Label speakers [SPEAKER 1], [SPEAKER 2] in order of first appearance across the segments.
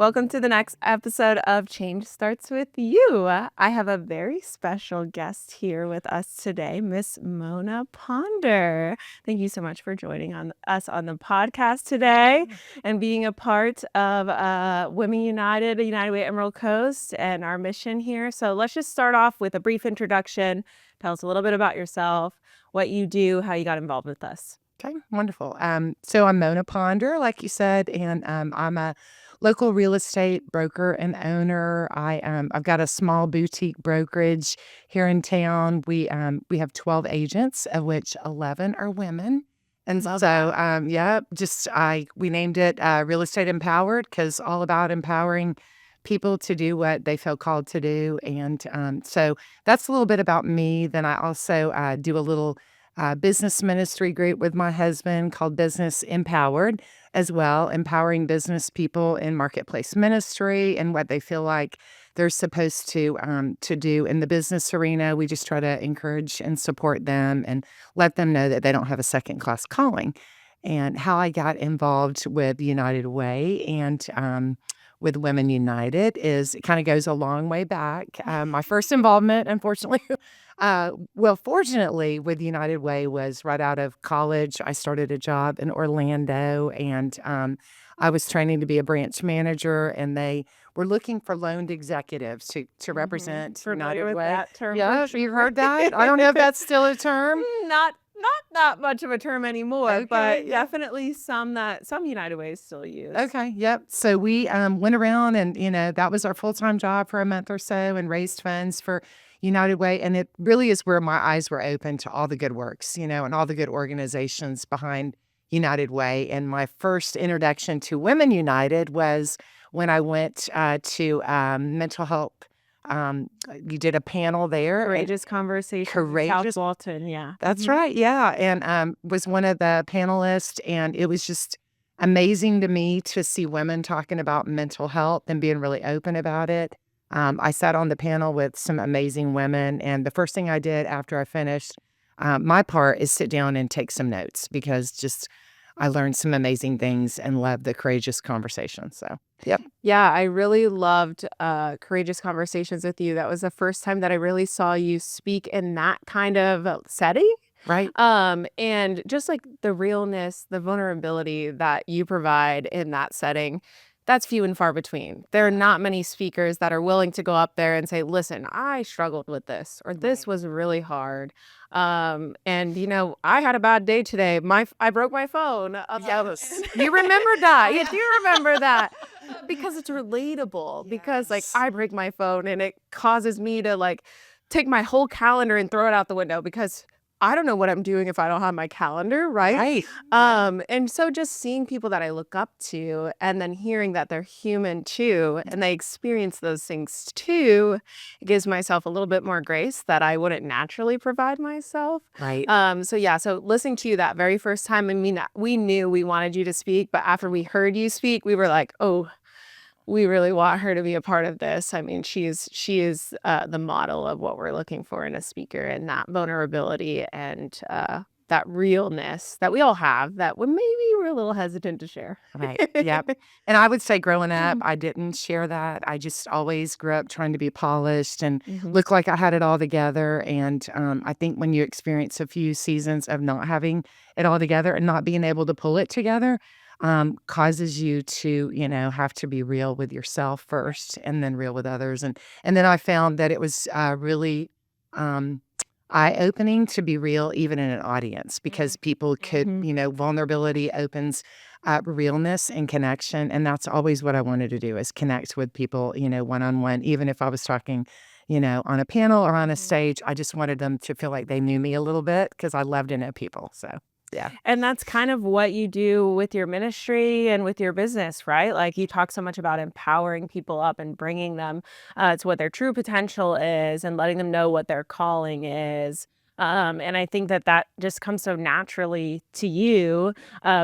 [SPEAKER 1] Welcome to the next episode of Change Starts With You. I have a very special guest here with us today, Miss Mona Ponder. Thank you so much for joining us on the podcast today and being a part of Women United, United Way Emerald Coast, and our mission here. So let's just start off with a brief introduction. Tell us a little bit about yourself, what you do, how you got involved with us.
[SPEAKER 2] Okay, wonderful. So I'm Mona Ponder, like you said, and I'm a local real estate broker and owner. I've got a small boutique brokerage here in town. We have 12 agents, of which 11 are women. And
[SPEAKER 1] Love
[SPEAKER 2] so, we named it Real Estate Empowered because all about empowering people to do what they feel called to do. And so that's a little bit about me. Then I also do a little business ministry group with my husband called Business Empowered as well, empowering business people in marketplace ministry and what they feel like they're supposed to do in the business arena. We just try to encourage and support them and let them know that they don't have a second-class calling. And how I got involved with United Way and with Women United is it kind of goes a long way back. My first involvement, unfortunately, fortunately, with United Way was right out of college. I started a job in Orlando, and I was training to be a branch manager, and they were looking for loaned executives to represent
[SPEAKER 1] Familiar
[SPEAKER 2] United
[SPEAKER 1] with
[SPEAKER 2] Way.
[SPEAKER 1] that term?
[SPEAKER 2] Yeah, you heard that? I don't know if that's still a term.
[SPEAKER 1] Not that much of a term anymore, but
[SPEAKER 2] Okay, yeah.
[SPEAKER 1] definitely some United Ways still use.
[SPEAKER 2] Okay, yep. So we went around and, that was our full-time job for a month or so and raised funds for United Way. And it really is where my eyes were open to all the good works, and all the good organizations behind United Way. And my first introduction to Women United was when I went to mental health. You did a panel there.
[SPEAKER 1] Courageous Conversations.
[SPEAKER 2] Courageous.
[SPEAKER 1] South Walton, yeah.
[SPEAKER 2] That's right, yeah, and was one of the panelists, and it was just amazing to me to see women talking about mental health and being really open about it. I sat on the panel with some amazing women, and the first thing I did after I finished my part is sit down and take some notes because just I learned some amazing things and loved the courageous conversation. So, yep.
[SPEAKER 1] Yeah, I really loved Courageous Conversations with you. That was the first time that I really saw you speak in that kind of setting.
[SPEAKER 2] Right.
[SPEAKER 1] And just like the realness, the vulnerability that you provide in that setting, that's few and far between. There are not many speakers that are willing to go up there and say, listen, I struggled with this, or this was really hard. And I had a bad day today. I broke my phone.
[SPEAKER 2] Yes.
[SPEAKER 1] You remember that? You do remember that. Because it's relatable. Because like
[SPEAKER 2] Yes.
[SPEAKER 1] I break my phone and it causes me to like take my whole calendar and throw it out the window because I don't know what I'm doing if I don't have my calendar, right?
[SPEAKER 2] Right.
[SPEAKER 1] And so just seeing people that I look up to and then hearing that they're human too, and they experience those things too, it gives myself a little bit more grace that I wouldn't naturally provide myself.
[SPEAKER 2] Right.
[SPEAKER 1] So listening to you that very first time, I mean, we knew we wanted you to speak, but after we heard you speak, we were like, oh, we really want her to be a part of this. I mean, she is the model of what we're looking for in a speaker, and that vulnerability and that realness that we all have that maybe we're a little hesitant to share.
[SPEAKER 2] Right. Yep. And I would say growing up, I didn't share that. I just always grew up trying to be polished and look like I had it all together. And I think when you experience a few seasons of not having it all together and not being able to pull it together, causes you to, have to be real with yourself first and then real with others. And then I found that it was really eye-opening to be real even in an audience because people could, vulnerability opens up realness and connection. And that's always what I wanted to do is connect with people, one-on-one, even if I was talking, on a panel or on a stage. I just wanted them to feel like they knew me a little bit because I love to know people. So. Yeah.
[SPEAKER 1] And that's kind of what you do with your ministry and with your business, right? Like you talk so much about empowering people up and bringing them to what their true potential is and letting them know what their calling is. And I think that just comes so naturally to you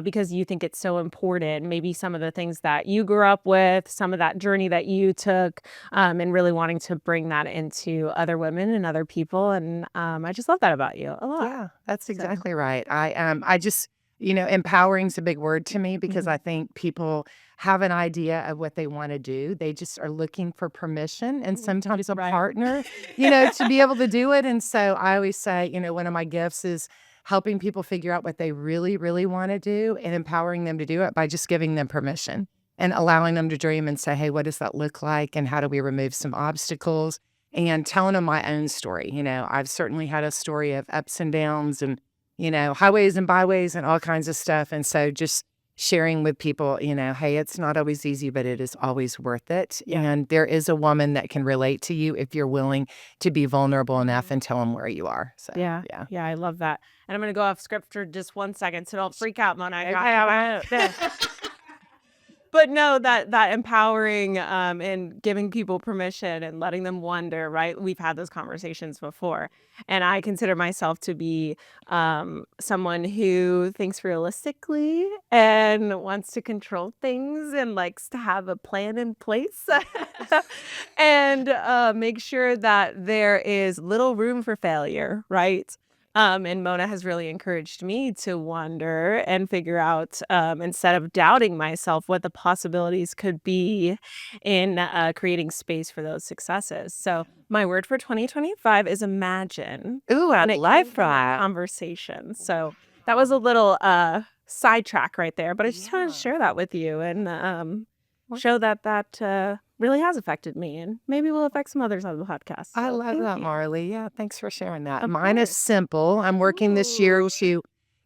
[SPEAKER 1] because you think it's so important. Maybe some of the things that you grew up with, some of that journey that you took, and really wanting to bring that into other women and other people. And I just love that about you a lot.
[SPEAKER 2] Yeah, that's exactly right. I Empowering is a big word to me because
[SPEAKER 1] Mhm.
[SPEAKER 2] I think people have an idea of what they want to do. They just are looking for permission and
[SPEAKER 1] Mhm.
[SPEAKER 2] sometimes a
[SPEAKER 1] Right.
[SPEAKER 2] partner, to be able to do it. And so I always say, one of my gifts is helping people figure out what they really, really want to do and empowering them to do it by just giving them permission and allowing them to dream and say, hey, what does that look like? And how do we remove some obstacles? And telling them my own story. I've certainly had a story of ups and downs and highways and byways and all kinds of stuff. And so just sharing with people, hey, it's not always easy, but it is always worth it.
[SPEAKER 1] Yeah.
[SPEAKER 2] And there is a woman that can relate to you if you're willing to be vulnerable enough
[SPEAKER 1] Mhm.
[SPEAKER 2] and tell them where you are. So,
[SPEAKER 1] Yeah.
[SPEAKER 2] yeah.
[SPEAKER 1] Yeah, I love that. And I'm gonna go off script for just 1 second, so don't freak out, Mona. I got
[SPEAKER 2] Okay.
[SPEAKER 1] you. But no, that empowering, and giving people permission and letting them wonder, right? We've had those conversations before, and I consider myself to be, someone who thinks realistically and wants to control things and likes to have a plan in place, and, make sure that there is little room for failure, right? And Mona has really encouraged me to wonder and figure out, instead of doubting myself, what the possibilities could be in creating space for those successes. So, my word for 2025 is imagine.
[SPEAKER 2] Ooh, I
[SPEAKER 1] And it came
[SPEAKER 2] love
[SPEAKER 1] from our
[SPEAKER 2] that.
[SPEAKER 1] conversation. So, that was a little sidetrack right there, but I just wanted to
[SPEAKER 2] Yeah.
[SPEAKER 1] share that with you and
[SPEAKER 2] Well,
[SPEAKER 1] show that really has affected me and maybe will affect some others on the podcast.
[SPEAKER 2] I
[SPEAKER 1] So,
[SPEAKER 2] love
[SPEAKER 1] thank
[SPEAKER 2] that,
[SPEAKER 1] you.
[SPEAKER 2] Marley. Yeah, thanks for sharing that.
[SPEAKER 1] Of
[SPEAKER 2] Mine is
[SPEAKER 1] course.
[SPEAKER 2] simple. I'm working this year
[SPEAKER 1] Ooh.
[SPEAKER 2] to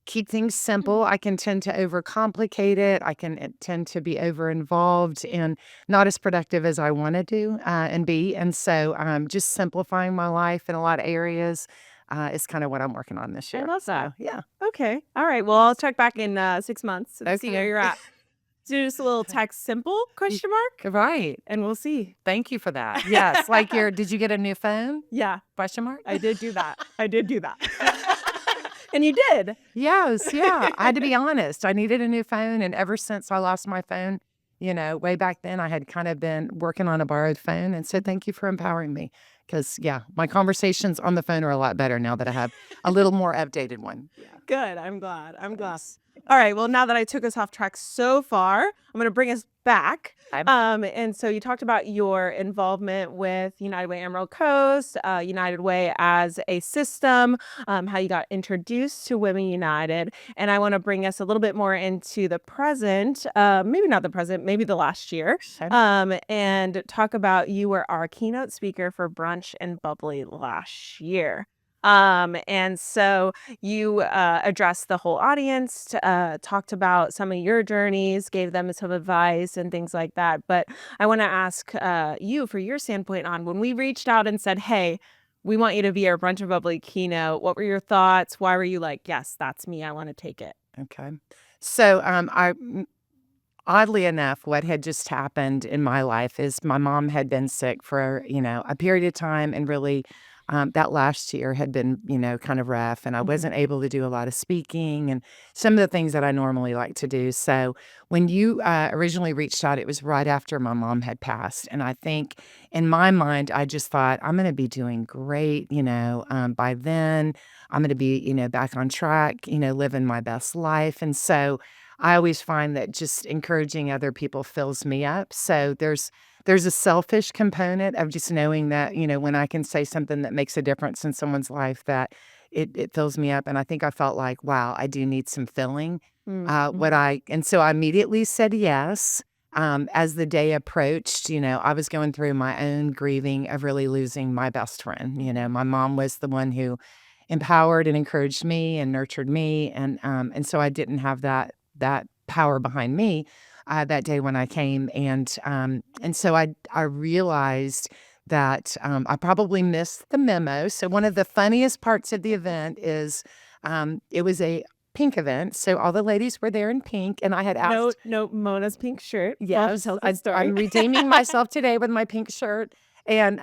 [SPEAKER 2] keep things simple. I can tend to overcomplicate it. I can tend to be over involved and not as productive as I want to do and be. And so just simplifying my life in a lot of areas is kind of what I'm working on this
[SPEAKER 1] I
[SPEAKER 2] year.
[SPEAKER 1] love that.
[SPEAKER 2] So, yeah.
[SPEAKER 1] Okay. All right. Well, I'll check back in 6 months and see where
[SPEAKER 2] Okay.
[SPEAKER 1] you're at. Do just a little text simple question mark
[SPEAKER 2] Right.
[SPEAKER 1] and we'll see.
[SPEAKER 2] Thank you for that. Yes. Like did you get a new phone?
[SPEAKER 1] Yeah,
[SPEAKER 2] Question mark?
[SPEAKER 1] I did do that. I did do that. And you did.
[SPEAKER 2] Yes, yeah. I had to be honest. I needed a new phone, and ever since I lost my phone, way back then, I had kind of been working on a borrowed phone, and so thank you for empowering me. Because yeah, my conversations on the phone are a lot better now that I have a little more updated one. Yeah,
[SPEAKER 1] Good. I'm glad. I'm glad.
[SPEAKER 2] thanks.
[SPEAKER 1] All right. Well, now that I took us off track so far, I'm going to bring us back. And so you talked about your involvement with United Way Emerald Coast, United Way as a system, how you got introduced to Women United. And I want to bring us a little bit more into the present, maybe not the present, maybe the last year,
[SPEAKER 2] Okay.
[SPEAKER 1] and talk about you were our keynote speaker for Brunch and Bubbly last year. And so you addressed the whole audience, talked about some of your journeys, gave them some advice and things like that. But I want to ask you for your standpoint on when we reached out and said, hey, we want you to be our Brunch and Bubbly keynote. What were your thoughts? Why were you like, yes, that's me. I want to take it?
[SPEAKER 2] Okay. So, oddly enough, what had just happened in my life is my mom had been sick for, a period of time and really that last year had been, kind of rough and I
[SPEAKER 1] Mhm.
[SPEAKER 2] wasn't able to do a lot of speaking and some of the things that I normally like to do. So when you originally reached out, it was right after my mom had passed. And I think in my mind, I just thought, I'm going to be doing great, by then. I'm going to be, back on track, living my best life. And so I always find that just encouraging other people fills me up. So there's a selfish component of just knowing that, when I can say something that makes a difference in someone's life, that it fills me up. And I think I felt like, wow, I do need some filling.
[SPEAKER 1] Mhm.
[SPEAKER 2] And so I immediately said yes. As the day approached, I was going through my own grieving of really losing my best friend. My mom was the one who empowered and encouraged me and nurtured me, and so I didn't have that power behind me that day when I came, and so I realized that I probably missed the memo. So one of the funniest parts of the event is it was a pink event, so all the ladies were there in pink, and I had
[SPEAKER 1] No,
[SPEAKER 2] asked.
[SPEAKER 1] no, Mona's pink shirt. Well,
[SPEAKER 2] Yes,
[SPEAKER 1] tell the story.
[SPEAKER 2] I'm redeeming myself today with my pink shirt, and,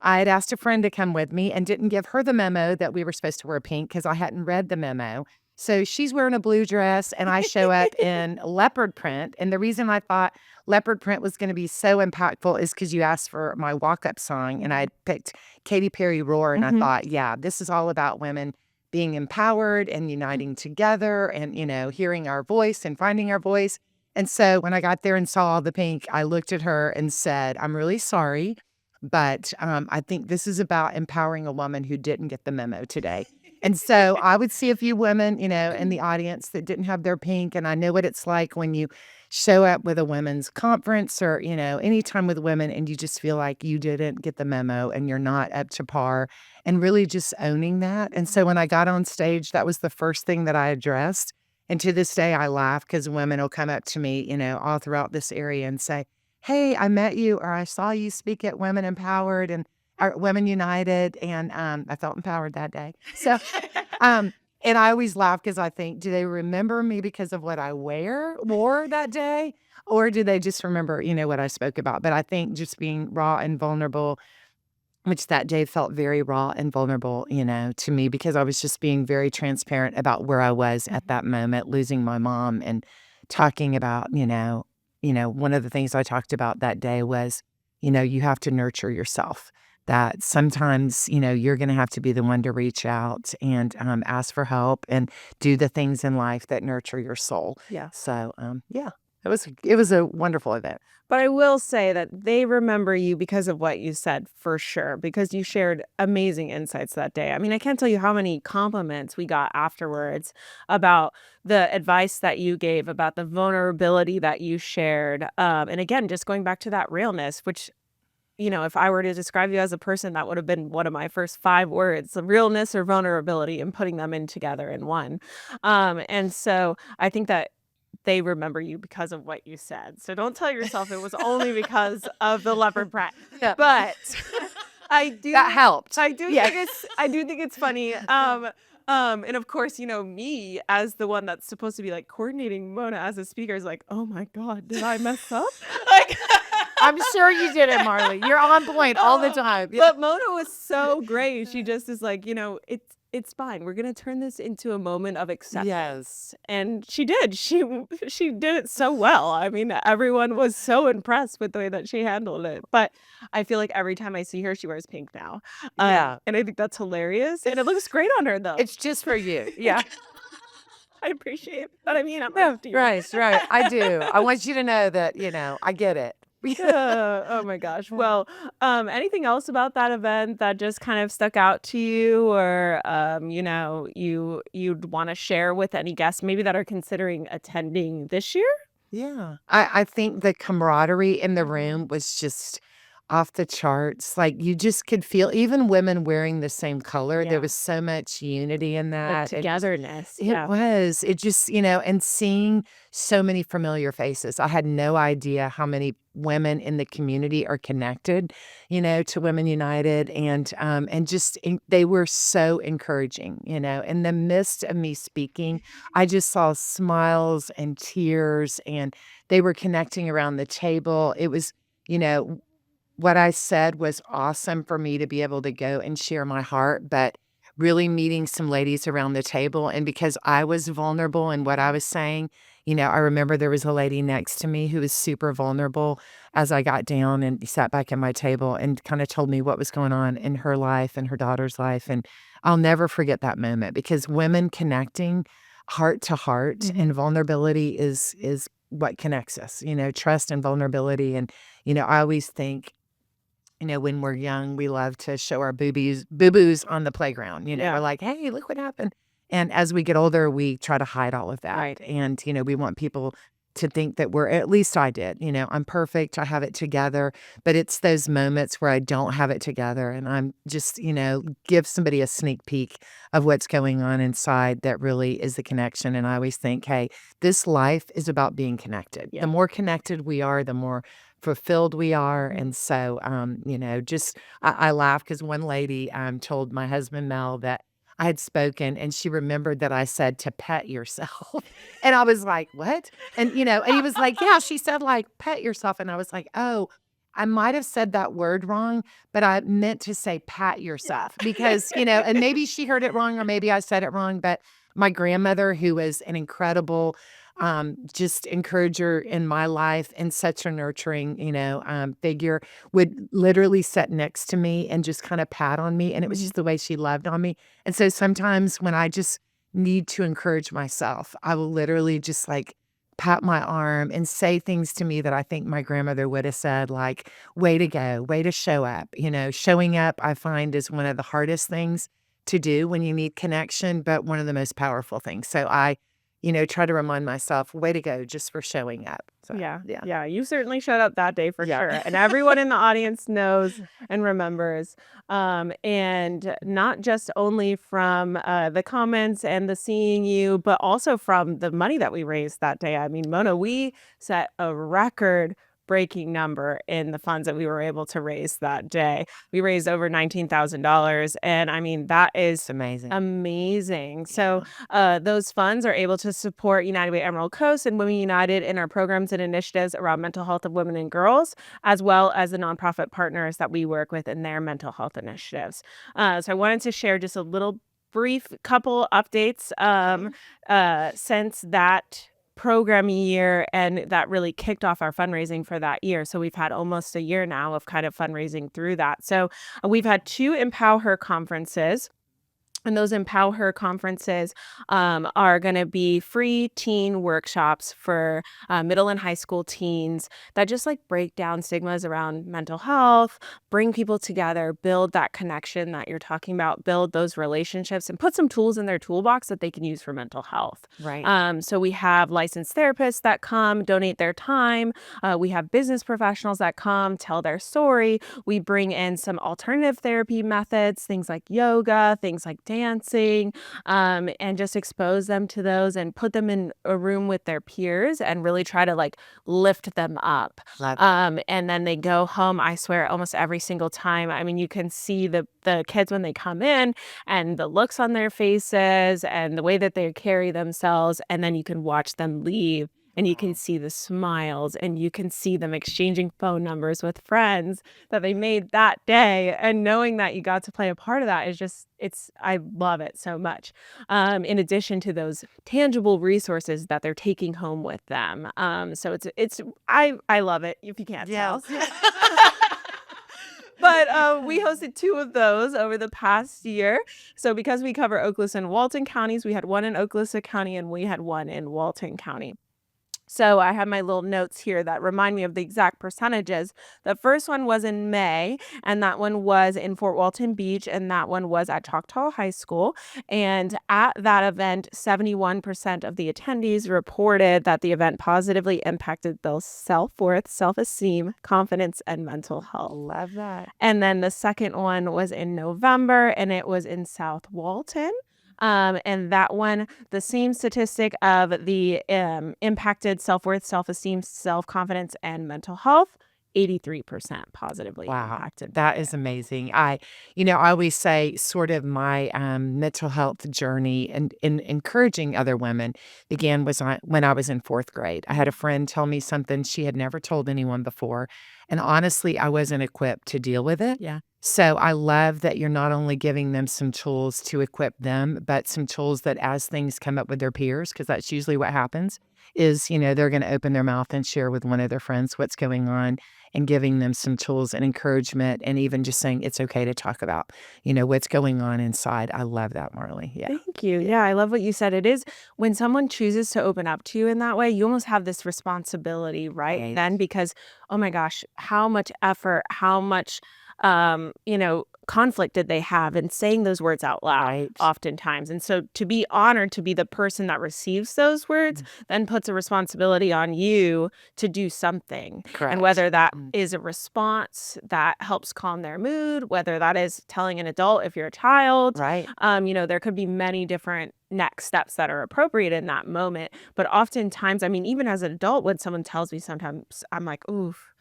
[SPEAKER 2] I had asked a friend to come with me and didn't give her the memo that we were supposed to wear pink because I hadn't read the memo. So she's wearing a blue dress, and I show up in leopard print, and the reason I thought leopard print was gonna be so impactful is because you asked for my walk-up song, and I
[SPEAKER 1] Mhm.
[SPEAKER 2] had picked Katy Perry "Roar," and I
[SPEAKER 1] Mhm.
[SPEAKER 2] thought, "Yeah, this is all about women being empowered and uniting together and, hearing our voice and finding our voice. And so when I got there and saw all the pink, I looked at her and said, I'm really sorry, but I think this is about empowering a woman who didn't get the memo today. And so I would see a few women, in the audience that didn't have their pink. And I know what it's like when you show up with a women's conference or, anytime with women and you just feel like you didn't get the memo and you're not up to par and really just owning that. And so when I got on stage, that was the first thing that I addressed. And to this day, I laugh because women will come up to me, all throughout this area and say, hey, I met you or I saw you speak at Women Empowered and or Women United. And I felt empowered that day. So, and I always laugh because I think, do they remember me because of what I wore that day? Or do they just remember, what I spoke about? But I think just being raw and vulnerable, which that day felt very raw and vulnerable, to me, because I was just being very transparent about where I was at that moment, losing my mom and talking about, one of the things I talked about that day was, you have to nurture yourself. That sometimes, you're going to have to be the one to reach out and ask for help and do the things in life that nurture your soul.
[SPEAKER 1] Yeah.
[SPEAKER 2] So, yeah, it was a wonderful event.
[SPEAKER 1] But I will say that they remember you because of what you said, for sure, because you shared amazing insights that day. I mean, I can't tell you how many compliments we got afterwards about the advice that you gave, about the vulnerability that you shared. And again, just going back to that realness, which, if I were to describe you as a person, that would have been one of my first 5 words, realness or vulnerability, and putting them in together in one. And so I think that they remember you because of what you said. So don't tell yourself it was only because of the leopard print.
[SPEAKER 2] Yeah.
[SPEAKER 1] But I do
[SPEAKER 2] That helped.
[SPEAKER 1] I do think it's funny. And of course, me as the one that's supposed to be like coordinating Mona as a speaker is like, oh my God, did I mess up? Like
[SPEAKER 2] I'm sure you did it, Marley. You're on point all the time.
[SPEAKER 1] But Mona was so great. She just is like, it's fine. We're gonna turn this into a moment of acceptance.
[SPEAKER 2] Yes.
[SPEAKER 1] And she did. She did it so well. I mean, everyone was so impressed with the way that she handled it. But I feel like every time I see her, she wears pink now.
[SPEAKER 2] Yeah.
[SPEAKER 1] And I think that's hilarious. And it looks great on her, though.
[SPEAKER 2] It's just for you. Yeah.
[SPEAKER 1] I appreciate it. But I mean, I'm
[SPEAKER 2] No,
[SPEAKER 1] after you.
[SPEAKER 2] right. I do. I want you to know that, I get it.
[SPEAKER 1] Oh my gosh. Well, anything else about that event that just kind of stuck out to you or you'd want to share with any guests maybe that are considering attending this year?
[SPEAKER 2] Yeah. I think the camaraderie in the room was just off the charts. Like you just could feel even women wearing the same color.
[SPEAKER 1] Yeah.
[SPEAKER 2] There was so much unity in
[SPEAKER 1] The
[SPEAKER 2] that.
[SPEAKER 1] togetherness.
[SPEAKER 2] It
[SPEAKER 1] Yeah.
[SPEAKER 2] was. It just, and seeing so many familiar faces. I had no idea how many women in the community are connected, to Women United and just they were so encouraging, in the midst of me speaking, I just saw smiles and tears and they were connecting around the table. It was, what I said was awesome for me to be able to go and share my heart, but really meeting some ladies around the table. And because I was vulnerable in what I was saying, I remember there was a lady next to me who was super vulnerable as I got down and sat back at my table and kind of told me what was going on in her life and her daughter's life. And I'll never forget that moment because women connecting heart to heart and vulnerability is what connects us, trust and vulnerability. And, I always think, when we're young, we love to show our boo-boos on the playground.
[SPEAKER 1] Yeah.
[SPEAKER 2] We're like, hey, look what happened. And as we get older, we try to hide all of that.
[SPEAKER 1] Right.
[SPEAKER 2] And, we want people to think that at least I did, I'm perfect. I have it together. But it's those moments where I don't have it together. And I'm just, give somebody a sneak peek of what's going on inside that really is the connection. And I always think, hey, this life is about being connected.
[SPEAKER 1] Yeah.
[SPEAKER 2] The more connected we are, the more fulfilled we are. And so, just I laugh because one lady told my husband, Mel, that I had spoken and she remembered that I said to pet yourself. And I was like, what? And, and he was like, yeah, she said like pet yourself. And I was like, oh, I might have said that word wrong, but I meant to say pat yourself because, and maybe she heard it wrong or maybe I said it wrong, but my grandmother, who was an incredible just encourager in my life and such a nurturing, figure, would literally sit next to me and just kind of pat on me. And it was just the way she loved on me. And so sometimes when I just need to encourage myself, I will literally just like pat my arm and say things to me that I think my grandmother would have said, like, way to go, way to show up. Showing up, I find, is one of the hardest things to do when you need connection, but one of the most powerful things. So I try to remind myself, way to go just for showing up. So,
[SPEAKER 1] Yeah.
[SPEAKER 2] yeah.
[SPEAKER 1] Yeah. You certainly showed up that day for
[SPEAKER 2] Yeah.
[SPEAKER 1] sure. And everyone in the audience knows and remembers. And not just only from the comments and the seeing you, but also from the money that we raised that day. I mean, Mona, we set a record breaking number in the funds that we were able to raise that day. We raised over $19,000. And I mean, that is
[SPEAKER 2] It's amazing.
[SPEAKER 1] amazing. So those funds are able to support United Way Emerald Coast and Women United in our programs and initiatives around mental health of women and girls, as well as the nonprofit partners that we work with in their mental health initiatives. So I wanted to share just a little brief couple updates since that program year, and that really kicked off our fundraising for that year. So we've had almost a year now of kind of fundraising through that. So we've had 2 Empower Her conferences. And those Empower Her conferences are going to be free teen workshops for middle and high school teens that just like break down stigmas around mental health, bring people together, build that connection that you're talking about, build those relationships, and put some tools in their toolbox that they can use for mental health.
[SPEAKER 2] Right.
[SPEAKER 1] So we have licensed therapists that come, donate their time. We have business professionals that come, tell their story. We bring in some alternative therapy methods, things like yoga, things like dancing, and just expose them to those and put them in a room with their peers and really try to like lift them up.
[SPEAKER 2] Love
[SPEAKER 1] And then they go home, I swear, almost every single time. I mean, you can see the kids when they come in and the looks on their faces and the way that they carry themselves, and then you can watch them leave. And you can see the smiles and you can see them exchanging phone numbers with friends that they made that day. And knowing that you got to play a part of that is just, I love it so much. In addition to those tangible resources that they're taking home with them. So I love it, if you can't tell. But we hosted 2 of those over the past year. So because we cover Okaloosa and Walton counties, we had one in Okaloosa County and we had one in Walton County. So I have my little notes here that remind me of the exact percentages. The first one was in May, and that one was in Fort Walton Beach, and that one was at Choctaw High School. And at that event, 71% of the attendees reported that the event positively impacted their self-worth, self-esteem, confidence, and mental health.
[SPEAKER 2] Love that.
[SPEAKER 1] And then the second one was in November, and it was in South Walton. And that one, the same statistic of the impacted self-worth, self-esteem, self-confidence, and mental health, 83% positively
[SPEAKER 2] Wow,
[SPEAKER 1] impacted.
[SPEAKER 2] that is amazing. I always say sort of my mental health journey and in encouraging other women began when I was in 4th grade. I had a friend tell me something she had never told anyone before. And honestly, I wasn't equipped to deal with it.
[SPEAKER 1] Yeah.
[SPEAKER 2] So I love that you're not only giving them some tools to equip them, but some tools that as things come up with their peers, because that's usually what happens, is, they're going to open their mouth and share with one of their friends what's going on and giving them some tools and encouragement and even just saying it's okay to talk about, what's going on inside. I love that, Marley. Yeah.
[SPEAKER 1] Thank you. Yeah, I love what you said. It is when someone chooses to open up to you in that way, you almost have this responsibility right then, because, oh my gosh, how much effort, how much, conflict did they have in saying those words out loud
[SPEAKER 2] Right.
[SPEAKER 1] oftentimes. And so to be honored to be the person that receives those words then puts a responsibility on you to do something.
[SPEAKER 2] Correct.
[SPEAKER 1] And whether that
[SPEAKER 2] Mm.
[SPEAKER 1] is a response that helps calm their mood, whether that is telling an adult if you're a child,
[SPEAKER 2] Right.
[SPEAKER 1] there could be many different next steps that are appropriate in that moment. But oftentimes, I mean, even as an adult, when someone tells me, sometimes I'm like, oof.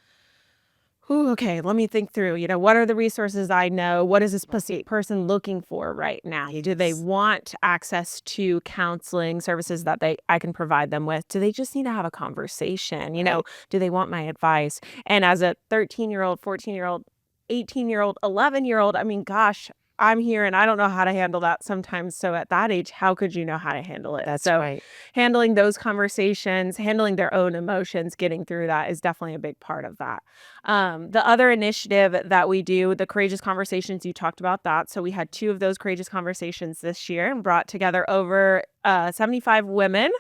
[SPEAKER 1] Ooh, okay, let me think through, what are the resources I know? What is this person looking for right now? Do they
[SPEAKER 2] Yes.
[SPEAKER 1] want access to counseling services that I can provide them with? Do they just need to have a conversation?
[SPEAKER 2] Right.
[SPEAKER 1] Do they want my advice? And as a 13-year-old, 14-year-old, 18-year-old, 11-year-old, I mean, gosh, I'm here and I don't know how to handle that sometimes. So at that age, how could you know how to handle it?
[SPEAKER 2] That's
[SPEAKER 1] So
[SPEAKER 2] right.
[SPEAKER 1] handling those conversations, handling their own emotions, getting through that is definitely a big part of that. The other initiative that we do, the Courageous Conversations, you talked about that. So we had 2 of those Courageous Conversations this year and brought together over 75 women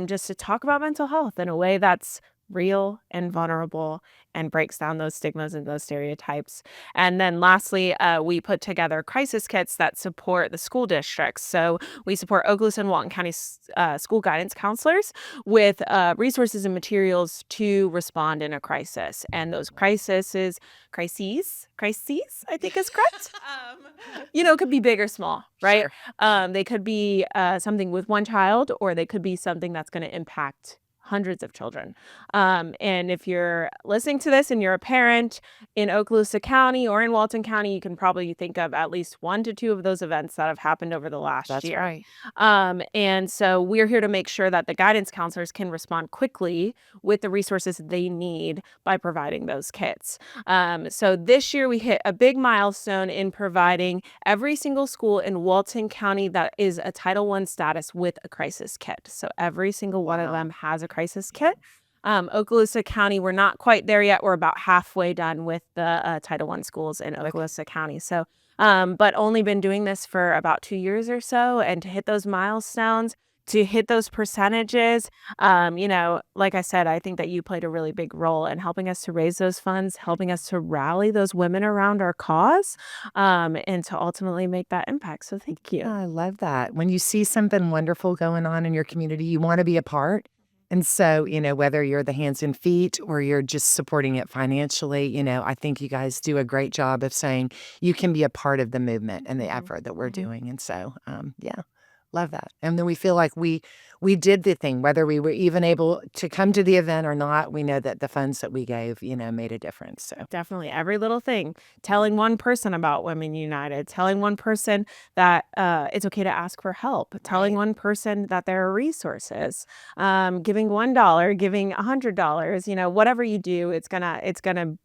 [SPEAKER 1] just to talk about mental health in a way that's real and vulnerable and breaks down those stigmas and those stereotypes. And then lastly, we put together crisis kits that support the school districts. So we support Okaloosa and Walton County school guidance counselors with resources and materials to respond in a crisis. And those crises, I think is correct. Could be big or small, right?
[SPEAKER 2] Sure.
[SPEAKER 1] They could be something with one child, or they could be something that's going to impact hundreds of children. And if you're listening to this and you're a parent in Okaloosa County or in Walton County, you can probably think of at least 1 to 2 of those events that have happened over the last
[SPEAKER 2] That's
[SPEAKER 1] year.
[SPEAKER 2] right.
[SPEAKER 1] And so we're here to make sure that the guidance counselors can respond quickly with the resources they need by providing those kits. So this year we hit a big milestone in providing every single school in Walton County that is a Title I status with a crisis kit. So every single one of them has a crisis kit. Okaloosa County, we're not quite there yet. We're about halfway done with the Title I schools in Okaloosa County. So, but only been doing this for about 2 years or so. And to hit those milestones, to hit those percentages, like I said, I think that you played a really big role in helping us to raise those funds, helping us to rally those women around our cause, and to ultimately make that impact. So thank you.
[SPEAKER 2] I love that. When you see something wonderful going on in your community, you want to be a part. And so, whether you're the hands and feet or you're just supporting it financially, I think you guys do a great job of saying you can be a part of the movement and the
[SPEAKER 1] Mhm.
[SPEAKER 2] effort that we're
[SPEAKER 1] Mhm.
[SPEAKER 2] doing. And so, yeah, love that. And then we feel like we did the thing, whether we were even able to come to the event or not. We know that the funds that we gave, made a difference. So
[SPEAKER 1] Definitely every little thing. Telling one person about Women United, telling one person that it's okay to ask for help, telling
[SPEAKER 2] right.
[SPEAKER 1] one person that there are resources, giving $1, giving $100, whatever you do, it's gonna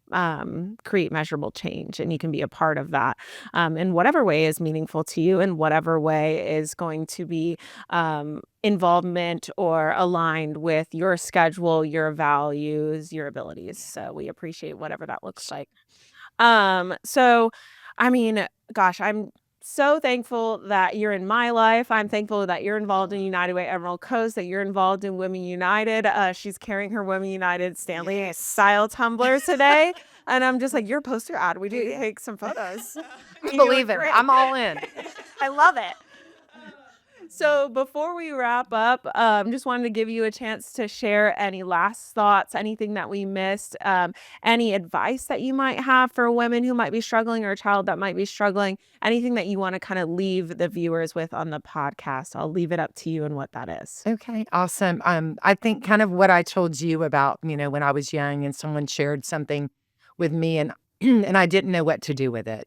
[SPEAKER 1] create measurable change, and you can be a part of that in whatever way is meaningful to you, in whatever way is going to be involvement or aligned with your schedule, your values, your abilities. So we appreciate whatever that looks like. So I mean, gosh, I'm so thankful that you're in my life. I'm thankful that you're involved in United Way Emerald Coast, that you're involved in Women United. She's carrying her Women United Stanley
[SPEAKER 2] Yes.
[SPEAKER 1] style tumbler today. And I'm just like, your poster ad. We do take some photos.
[SPEAKER 2] I
[SPEAKER 1] You
[SPEAKER 2] believe
[SPEAKER 1] look
[SPEAKER 2] it.
[SPEAKER 1] great.
[SPEAKER 2] I'm all in.
[SPEAKER 1] I love it. So before we wrap up, just wanted to give you a chance to share any last thoughts, anything that we missed, any advice that you might have for women who might be struggling or a child that might be struggling, anything that you want to kind of leave the viewers with on the podcast. I'll leave it up to you and what that is.
[SPEAKER 2] Okay, awesome. I think kind of what I told you about, when I was young and someone shared something with me and and I didn't know what to do with it.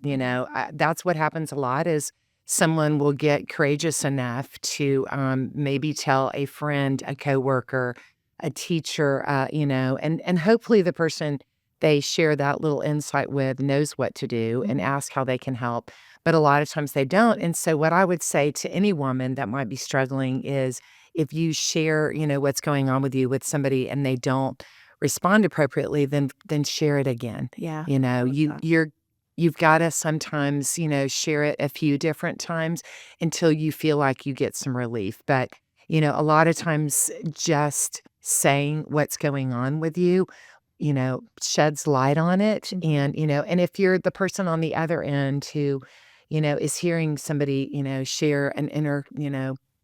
[SPEAKER 2] That's what happens a lot is someone will get courageous enough to maybe tell a friend, a coworker, a teacher, and hopefully the person they share that little insight with knows what to do and
[SPEAKER 1] Mhm.
[SPEAKER 2] ask how they can help. But a lot of times they don't. And so what I would say to any woman that might be struggling is if you share, what's going on with you with somebody and they don't respond appropriately, then share it again.
[SPEAKER 1] Yeah.
[SPEAKER 2] You know,
[SPEAKER 1] Love
[SPEAKER 2] you
[SPEAKER 1] that.
[SPEAKER 2] you've got to sometimes, share it a few different times until you feel like you get some relief. But, a lot of times just saying what's going on with you, sheds light on it.
[SPEAKER 1] Mhm.
[SPEAKER 2] And if you're the person on the other end who, is hearing somebody, share an inner,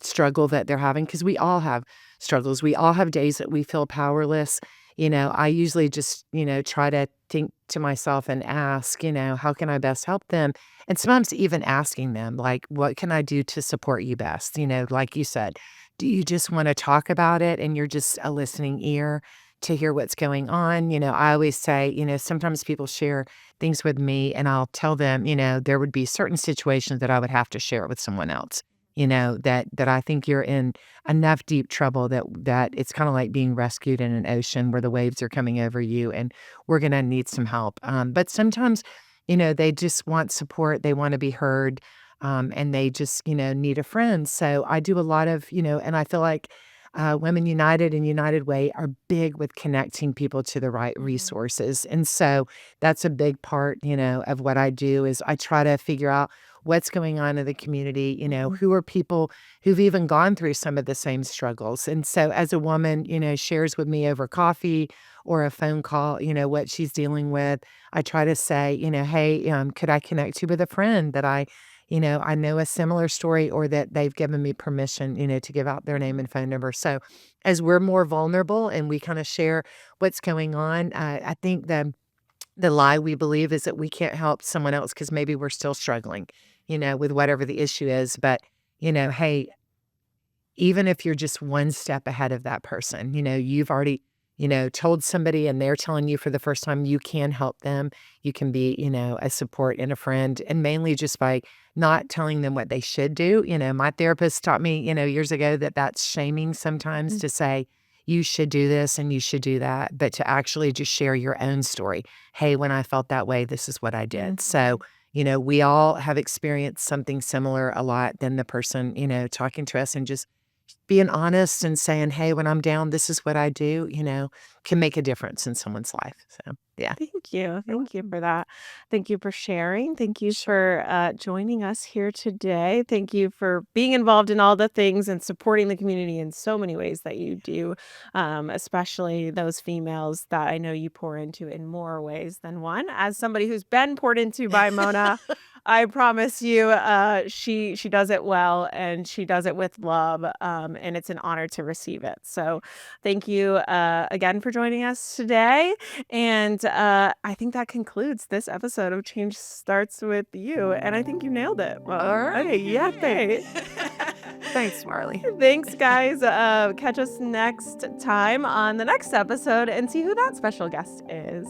[SPEAKER 2] struggle that they're having, because we all have struggles. We all have days that we feel powerless. I usually just, try to think to myself and ask, how can I best help them? And sometimes even asking them, like, what can I do to support you best? Like you said, do you just want to talk about it and you're just a listening ear to hear what's going on? I always say, sometimes people share things with me and I'll tell them, there would be certain situations that I would have to share it with someone else. That I think you're in enough deep trouble that it's kind of like being rescued in an ocean where the waves are coming over you and we're going to need some help. But sometimes, they just want support, they wanna be heard, and they just, need a friend. So I do a lot of, and I feel like, Women United and United Way are big with connecting people to the right
[SPEAKER 1] Mhm.
[SPEAKER 2] resources, and so that's a big part, of what I do is I try to figure out what's going on in the community,
[SPEAKER 1] Mhm.
[SPEAKER 2] who are people who've even gone through some of the same struggles, and so as a woman, shares with me over coffee or a phone call, what she's dealing with, I try to say, "Hey, could I connect you with a friend that I know a similar story or that they've given me permission, to give out their name
[SPEAKER 1] Mhm.
[SPEAKER 2] and phone number." So as we're more vulnerable and we kinda share what's going on, I think the lie we believe is that we can't help someone else because maybe we're still struggling, with whatever the issue is, but, hey, even if you're just one step ahead of that person, you've already, told somebody and they're telling you for the first time you can help them. You can be, a support and a friend, and mainly just by not telling them what they should do. My therapist taught me, years ago that that's shaming sometimes
[SPEAKER 1] Mm.
[SPEAKER 2] to say, you should do this and you should do that, but to actually just share your own story. Hey, when I felt that way, this is what I did. So,
[SPEAKER 1] Mhm.
[SPEAKER 2] we all have experienced something similar a lot than the person, talking to us and just being honest and saying, "Hey, when I'm down, this is what I do," can make a difference in someone's life. So, yeah.
[SPEAKER 1] Thank you.
[SPEAKER 2] You're
[SPEAKER 1] Thank you
[SPEAKER 2] welcome.
[SPEAKER 1] for that. Thank you for sharing. Thank you
[SPEAKER 2] Sure.
[SPEAKER 1] for joining us here today. Thank you for being involved in all the things and supporting the community in so many ways that you do, especially those females that I know you pour into in more ways than one. As somebody who's been poured into by Mona, I promise you, she does it well and she does it with love, and it's an honor to receive it. So, thank you again for joining us today. And, I think that concludes this episode of Change Starts With You, and I think you nailed it. Well,
[SPEAKER 2] Alright,
[SPEAKER 1] hey,
[SPEAKER 2] yay.
[SPEAKER 1] yay.
[SPEAKER 2] Thanks, Marley.
[SPEAKER 1] Thanks, guys. Catch us next time on the next episode and see who that special guest is.